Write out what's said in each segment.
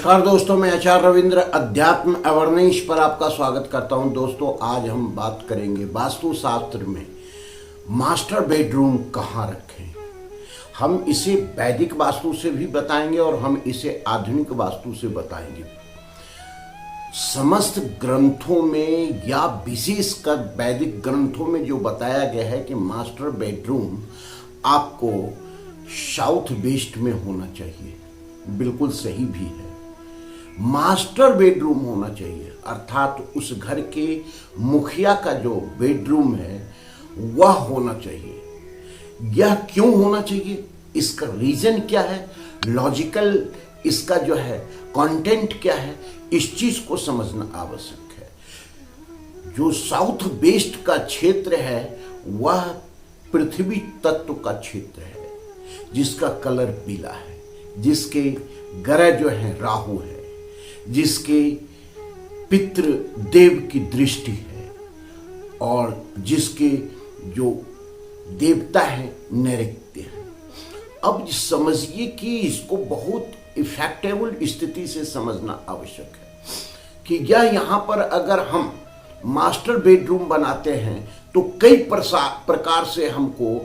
नमस्कार दोस्तों, मैं आचार्य रविंद्र अध्यात्म अवर्नेश पर आपका स्वागत करता हूं। दोस्तों, आज हम बात करेंगे वास्तु शास्त्र में मास्टर बेडरूम कहाँ रखें। हम इसे वैदिक वास्तु से भी बताएंगे और हम इसे आधुनिक वास्तु से बताएंगे। समस्त ग्रंथों में या विशेषकर वैदिक ग्रंथों में जो बताया गया है कि मास्टर बेडरूम आपको साउथ वेस्ट में होना चाहिए, बिल्कुल सही भी है। मास्टर बेडरूम होना चाहिए, अर्थात उस घर के मुखिया का जो बेडरूम है वह होना चाहिए। यह क्यों होना चाहिए, इसका रीजन क्या है, लॉजिकल इसका जो है कंटेंट क्या है, इस चीज को समझना आवश्यक है। जो साउथ वेस्ट का क्षेत्र है वह पृथ्वी तत्व का क्षेत्र है, जिसका कलर पीला है, जिसके ग्रह जो है राहु है, जिसके पितृ देव की दृष्टि है और जिसके जो देवता है नैऋत्य है। अब समझिए कि इसको बहुत इफेक्टेबल स्थिति से समझना आवश्यक है कि यहाँ पर अगर हम मास्टर बेडरूम बनाते हैं तो कई प्रकार से हमको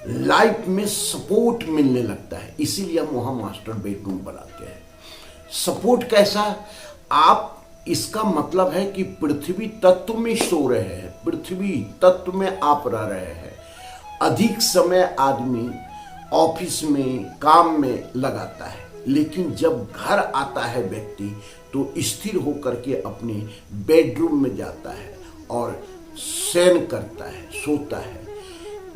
लाइफ में सपोर्ट मिलने लगता है, इसीलिए हम वहां मास्टर बेडरूम बनाते हैं। सपोर्ट कैसा, आप इसका मतलब है कि पृथ्वी तत्व में सो रहे हैं, पृथ्वी तत्व में आप रह रहे हैं। अधिक समय आदमी ऑफिस में काम में लगाता है, लेकिन जब घर आता है व्यक्ति तो स्थिर होकर के अपने बेडरूम में जाता है और शयन करता है, सोता है,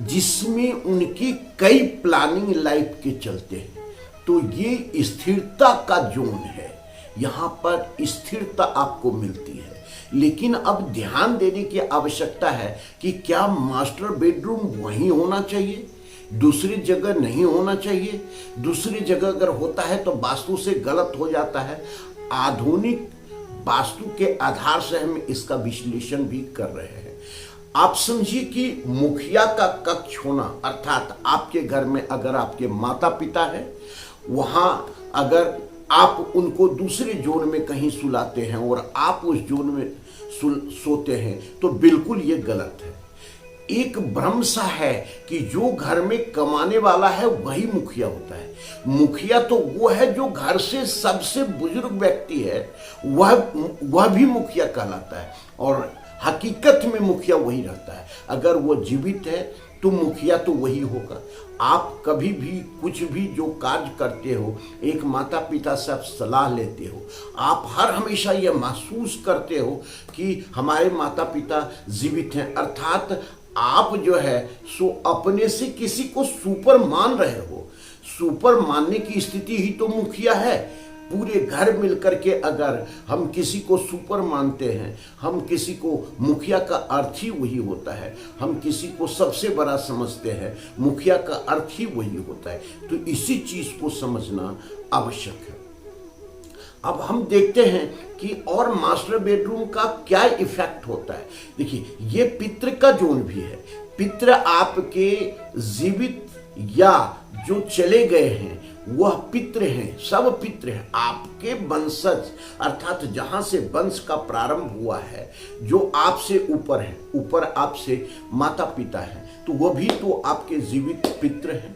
जिसमें उनकी कई प्लानिंग लाइफ के चलते हैं। तो ये स्थिरता का जोन है, यहाँ पर स्थिरता आपको मिलती है। लेकिन अब ध्यान देने की आवश्यकता है कि क्या मास्टर बेडरूम वहीं होना चाहिए, दूसरी जगह नहीं होना चाहिए। दूसरी जगह अगर होता है तो वास्तु से गलत हो जाता है। आधुनिक वास्तु के आधार से हम इसका विश्लेषण भी कर रहे हैं। आप समझिए कि मुखिया का कक्ष होना, अर्थात आपके घर में अगर आपके माता पिता है, वहां अगर आप उनको दूसरे जोन में कहीं सुलाते हैं और आप उस जोन में सोते हैं तो बिल्कुल ये गलत है। एक भ्रम सा है कि जो घर में कमाने वाला है वही मुखिया होता है। मुखिया तो वो है जो घर से सबसे बुजुर्ग व्यक्ति है, वह भी मुखिया कहलाता है और हकीकत में मुखिया वही रहता है। अगर वो जीवित है तो मुखिया तो वही होगा। आप कभी भी कुछ भी जो कार्य करते हो, एक माता पिता से आप सलाह लेते हो, आप हर हमेशा यह महसूस करते हो कि हमारे माता पिता जीवित हैं, अर्थात आप जो है सो अपने से किसी को सुपर मान रहे हो। सुपर मानने की स्थिति ही तो मुखिया है। पूरे घर मिलकर के अगर हम किसी को सुपर मानते हैं, हम किसी को, मुखिया का अर्थ ही वही होता है। हम किसी को सबसे बड़ा समझते हैं, मुखिया का अर्थ ही वही होता है। तो इसी चीज को समझना आवश्यक है। अब हम देखते हैं कि और मास्टर बेडरूम का क्या इफेक्ट होता है। देखिए, ये पितृ का जोन भी है। पितृ आपके जीवित या जो चले गए हैं वह पितृ हैं, सब पितृ हैं, आपके वंशज, अर्थात जहां से वंश का प्रारंभ हुआ है, जो आपसे ऊपर है, ऊपर आपसे माता पिता हैं, तो वह भी तो आपके जीवित पितृ हैं।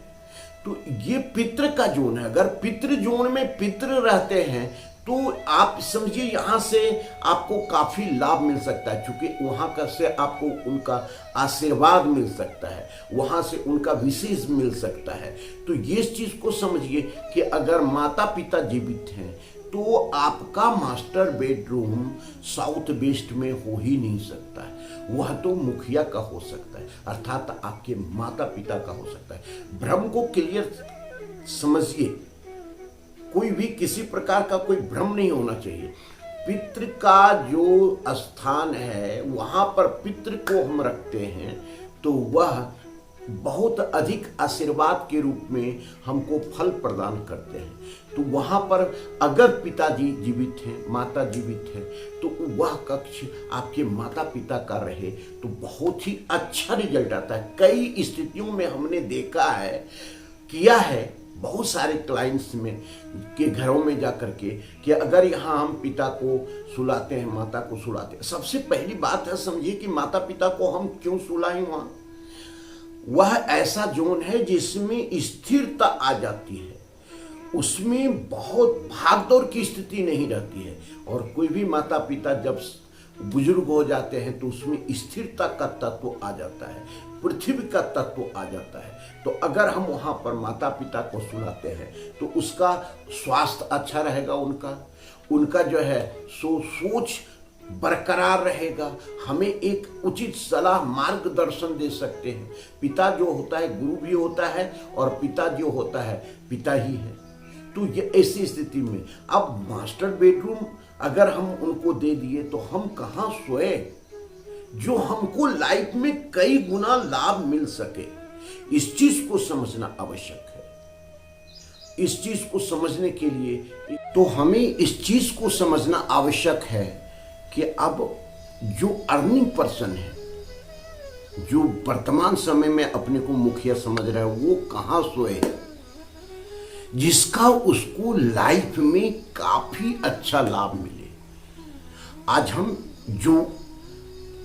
तो ये पितृ का जोन है। अगर पितृ जोन में पितृ रहते हैं तो आप समझिए यहाँ से आपको काफी लाभ मिल सकता है, क्योंकि वहां का से आपको उनका आशीर्वाद मिल सकता है, वहां से उनका विशेष मिल सकता है। तो ये चीज को समझिए कि अगर माता पिता जीवित हैं तो आपका मास्टर बेडरूम साउथ वेस्ट में हो ही नहीं सकता है। वह तो मुखिया का हो सकता है, अर्थात आपके माता पिता का हो सकता है। भ्रम को क्लियर समझिए, कोई भी किसी प्रकार का कोई भ्रम नहीं होना चाहिए। पितृ का जो स्थान है वहां पर पितृ को हम रखते हैं तो वह बहुत अधिक आशीर्वाद के रूप में हमको फल प्रदान करते हैं। तो वहां पर अगर पिताजी जीवित हैं, माता जीवित है, तो वह कक्ष आपके माता पिता का रहे तो बहुत ही अच्छा रिजल्ट आता है। कई स्थितियों में हमने देखा है, किया है, बहुत सारे क्लाइंट्स में के घरों में जा करके कि अगर यहाँ हम पिता को सुलाते हैं, माता को सुलाते हैं, सबसे पहली बात है समझिए कि माता पिता को हम क्यों सुलाएं। वह ऐसा जोन है जिसमें स्थिरता आ जाती है, उसमें बहुत भागदौड़ की स्थिति नहीं रहती है। और कोई भी माता पिता जब बुजुर्ग हो जाते हैं तो उसमें स्थिरता का तत्व आ जाता है, पृथ्वी का तत्व आ जाता है। तो अगर हम वहाँ पर माता पिता को सुलाते हैं तो उसका स्वास्थ्य अच्छा रहेगा, उनका जो है सोच बरकरार रहेगा, हमें एक उचित सलाह मार्गदर्शन दे सकते हैं। पिता जो होता है गुरु भी होता है और पिता जो होता है पिता ही है। तो ये ऐसी स्थिति में अब मास्टर बेडरूम अगर हम उनको दे दिए तो हम कहाँ सोए, जो हमको लाइफ में कई गुना लाभ मिल सके। इस चीज को समझना आवश्यक है। इस चीज को समझने के लिए तो हमें इस चीज को समझना आवश्यक है कि अब जो अर्निंग पर्सन है, जो वर्तमान समय में अपने को मुखिया समझ रहा है, वो कहाँ सोए, जिसका उसको लाइफ में काफी अच्छा लाभ मिले। आज हम जो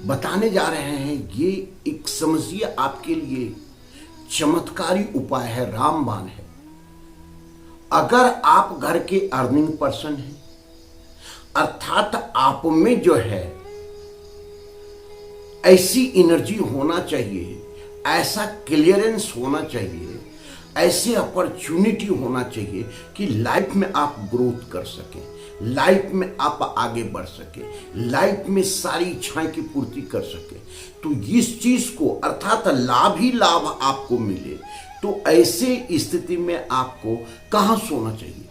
बताने जा रहे हैं ये एक समझिए आपके लिए चमत्कारी उपाय है, रामबाण है। अगर आप घर के अर्निंग पर्सन हैं, अर्थात आप में जो है ऐसी एनर्जी होना चाहिए, ऐसा क्लियरेंस होना चाहिए, ऐसे अपॉर्चुनिटी होना चाहिए कि लाइफ में आप ग्रोथ कर सकें, लाइफ में आप आगे बढ़ सके, लाइफ में सारी इच्छाएं की पूर्ति कर सके। तो इस चीज को अर्थात लाभ ही लाभ आपको मिले, तो ऐसे स्थिति में आपको कहाँ सोना चाहिए?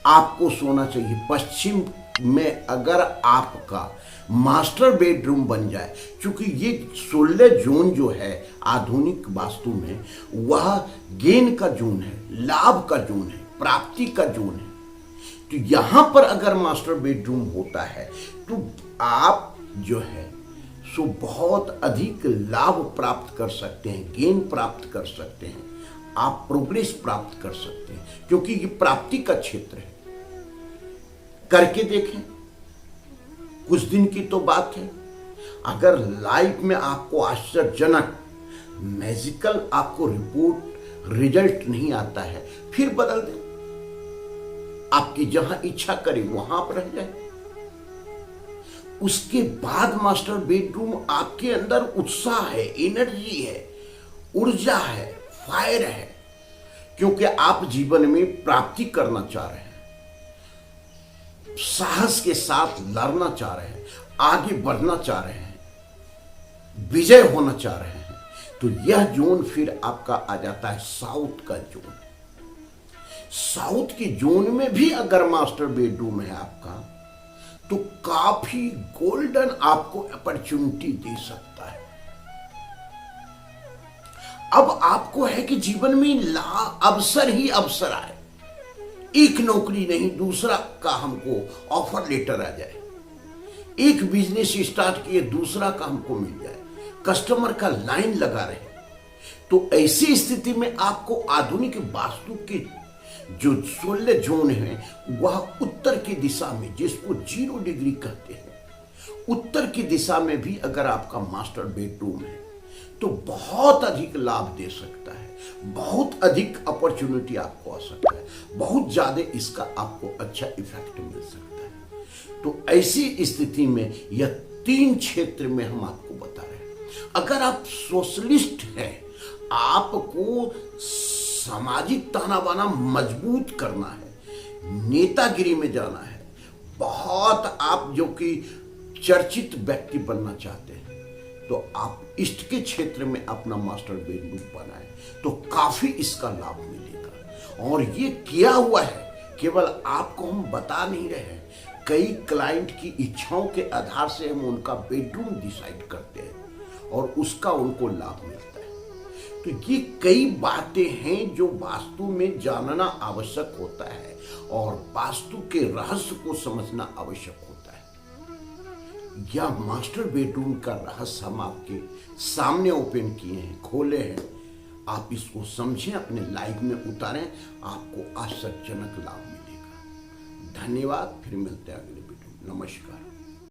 आपको सोना चाहिए पश्चिम में। अगर आपका मास्टर बेडरूम बन जाए, क्योंकि ये 16 जोन जो है आधुनिक वास्तु में वह गेन का जोन है, लाभ का जोन है, प्राप्ति का जोन है। तो यहां पर अगर मास्टर बेडरूम होता है तो आप जो है सो बहुत अधिक लाभ प्राप्त कर सकते हैं, गेन प्राप्त कर सकते हैं, आप प्रोग्रेस प्राप्त कर सकते हैं, क्योंकि ये प्राप्ति का क्षेत्र है। करके देखें, कुछ दिन की तो बात है। अगर लाइफ में आपको आश्चर्यजनक मैजिकल आपको रिपोर्ट रिजल्ट नहीं आता है, फिर बदल दें। आपकी जहां इच्छा करे वहां पर रह जाए। उसके बाद मास्टर बेडरूम आपके अंदर उत्साह है, एनर्जी है, ऊर्जा है, फायर है, क्योंकि आप जीवन में प्राप्ति करना चाह रहे हैं, साहस के साथ लड़ना चाह रहे हैं, आगे बढ़ना चाह रहे हैं, विजय होना चाह रहे हैं। तो यह जोन फिर आपका आ जाता है साउथ का जोन। साउथ के जोन में भी अगर मास्टर बेडरूम है आपका तो काफी गोल्डन आपको अपॉर्चुनिटी दे सकता है। अब आपको है कि जीवन में अवसर ही अवसर आए, एक नौकरी नहीं दूसरा का हमको ऑफर लेटर आ जाए, एक बिजनेस स्टार्ट किए दूसरा का हमको मिल जाए, कस्टमर का लाइन लगा रहे। तो ऐसी स्थिति में आपको आधुनिक वास्तु के जो 16 जोन है वह उत्तर की दिशा में, जिसको 0 डिग्री कहते हैं, उत्तर की दिशा में भी अगर आपका मास्टर बेडरूम है तो बहुत अधिक लाभ दे सकता है, बहुत अधिक अपॉर्चुनिटी आपको आ सकता है, बहुत ज्यादा इसका आपको अच्छा इफेक्ट मिल सकता है। तो ऐसी स्थिति में यह 3 क्षेत्र में हम आपको बता रहे हैं। अगर आप सोशलिस्ट हैं, आपको सामाजिक ताना बाना मजबूत करना है, नेतागिरी में जाना है, बहुत आप जो कि चर्चित व्यक्ति बनना चाहते हैं, तो आप इष्ट के क्षेत्र में अपना मास्टर बेडरूम बनाएं तो काफी इसका लाभ मिलेगा। और ये किया हुआ है, केवल आपको हम बता नहीं रहे हैं, कई क्लाइंट की इच्छाओं के आधार से हम उनका बेडरूम डिसाइड करते हैं और उसका उनको लाभ मिलता है। तो ये कई बातें हैं जो वास्तु में जानना आवश्यक होता है और वास्तु के रहस्य को समझना आवश्यक होता है। यह मास्टर बेडरूम का रहस्य हम आपके सामने ओपन किए हैं, खोले हैं। आप इसको समझें, अपने लाइफ में उतारें, आपको आश्चर्यजनक लाभ मिलेगा। धन्यवाद। फिर मिलते हैं अगले वीडियो में। नमस्कार।